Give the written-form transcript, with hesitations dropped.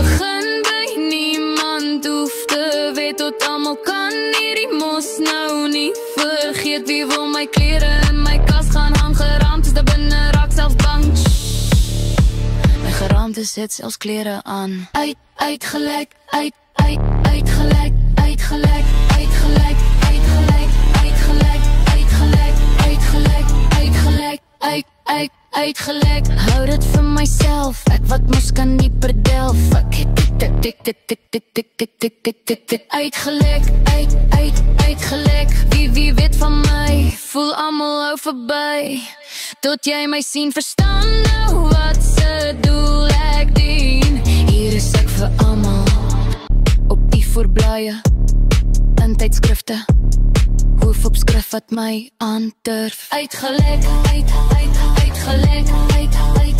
begin by niemand hoef te weet tot almal kan hierdie mos nou nie vergeet. Wie wil my klere in my kas gaan hang, geraamd is daar binne, raak selfs bang. My geraamte sit selfs klere aan. Uitgelek, uitgelek, uitgelek, uitgelek, uitgelek, uitgelek, uitgelek, uitgelek, uitgelek. Hou dit vir myself, ek wat mos kan nie perdelf. Ek het uitgelek, uitgelek. Wie weet van my, voel almal hou verby. Tot jy my sien, verstaan nou wat se doel ek dien. Hier is ek vir almal, op die voorblaaie, in tydskrifte, hoofopskrif wat my aandurf. Uitgelek, uitgelek, uitgelek.